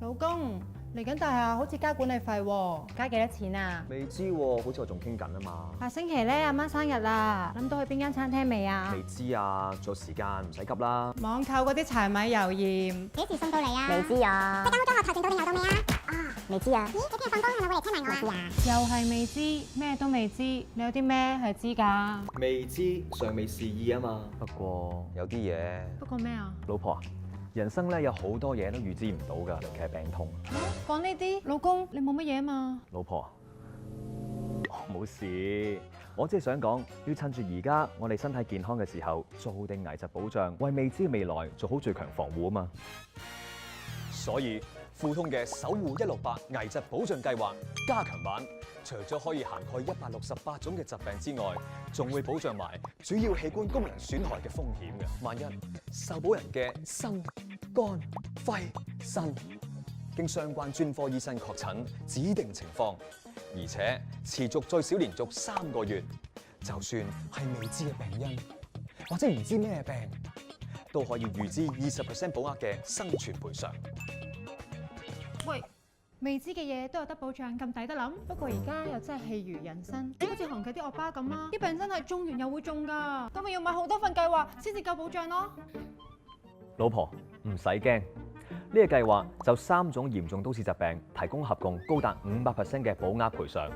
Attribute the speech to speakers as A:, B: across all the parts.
A: 老公，嚟緊大廈好似加管理費喎，加幾多錢啊？
B: 未知喎，好似我仲傾緊啊嘛。
A: 下星期咧，阿媽生日啦，諗到去邊間餐廳未啊？
B: 未知啊，仲有時間，唔使急啦。
A: 網購嗰啲柴米油鹽，
C: 幾時送到嚟啊？
D: 未知啊，
C: 你間屋裝學台程到定有到未啊？
D: 未知啊，
C: 咦，你聽日放工係咪會嚟聽埋我啊？
D: 未知啊，
A: 又係未知，咩都未知，你有啲咩係知㗎？
B: 未知，尚未示意啊嘛。不過有啲嘢，
A: 不過咩啊？
B: 老婆啊，人生咧有好多嘢都預知唔到㗎，尤其係病痛。
A: 講呢啲，老公你冇乜嘢嘛？
B: 老婆啊，冇事，我只係想講，要趁住而家我哋身體健康嘅時候，做定危疾保障，為未知嘅未來做好最強防護啊嘛。
E: 所以富通嘅守護168危疾保障計劃加強版，除咗可以涵蓋168種嘅疾病之外，仲會保障埋主要器官功能損害嘅風險嘅。萬一受保人嘅心、肝、肺、腎經相關專科醫生確診指定情況，而且持續最少連續3個月，就算係未知嘅病因或者唔知咩病，都可以預支20% 保額嘅生存賠償。
A: 喂，未知嘅嘢都有得保障，咁抵得諗。不過而家又真係戲如人生，好似韓劇啲惡霸咁啊！啲病真係中完又會中㗎，咁咪要買好多份計劃先至夠保障咯。
B: 老婆唔使驚，呢個計劃就3種嚴重都市疾病提供合共高達500% 嘅保額賠償。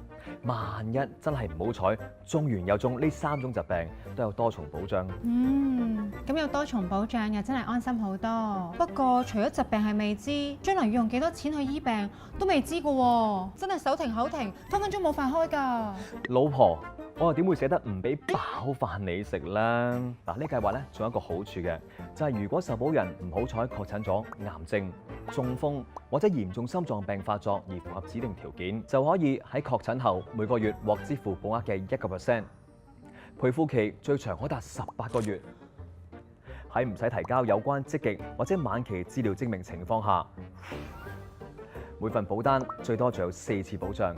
B: 萬一真係唔好彩中完又中，呢3種疾病都有多重保障。
A: 咁有多重保障又真係安心好多。不過除咗疾病係未知，將來要用幾多錢去醫病都未知㗎喎，真係手停口停，分分鐘冇飯開㗎。
B: 老婆，我又點會捨得唔俾飽飯你食啦？嗱，呢計劃咧仲有一個好處嘅，就係如果受保人唔好彩確診咗癌症、中風或者嚴重心臟病發作而符合指定條件，就可以喺確診後每個月獲支付保額嘅1%，賠付期最長可達18個月。喺唔使提交有關積極或者晚期治療證明情況下，每份保單最多仲有4次保障，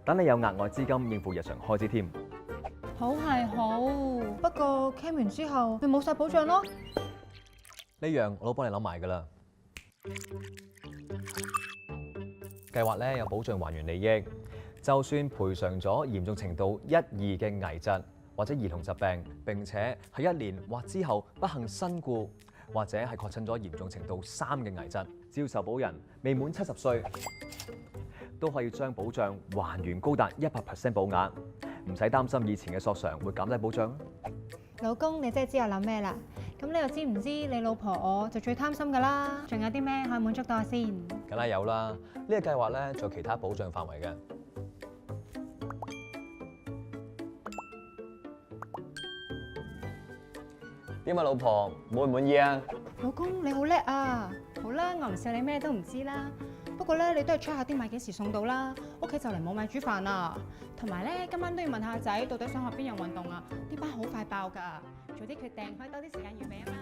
B: 等你有額外資金應付日常開支添。
A: 好係好，不過 claim 完之後咪冇晒保障咯。
E: 呢樣我都幫你諗埋㗎啦。計劃咧有保障還原利益，就算賠償咗嚴重程度1、2嘅危疾或者兒童疾病，並且喺1年或之後不幸身故，或者係確診咗嚴重程度3嘅危疾，只要受保人未滿70歲，都可以將保障還原高達100% 保額，唔使擔心以前嘅索償會減低保障。
A: 老公，你真係知我諗咩啦？咁你又知唔知你老婆我就最貪心㗎啦？仲有啲咩可以滿足到我先？
E: 梗係有啦，呢個計劃咧仲有其他保障範圍嘅。點啊，老婆滿唔滿意啊？
A: 老公你好叻啊！好啦，我唔笑你咩都唔知啦。不過咧，你都係 check 下啲米幾時送到啦。屋企就嚟冇米煮飯啦。同埋咧，今晚都要問下仔到底想學邊樣運動啊？呢班好快爆㗎，早啲決定可以多啲時間預備啊嘛。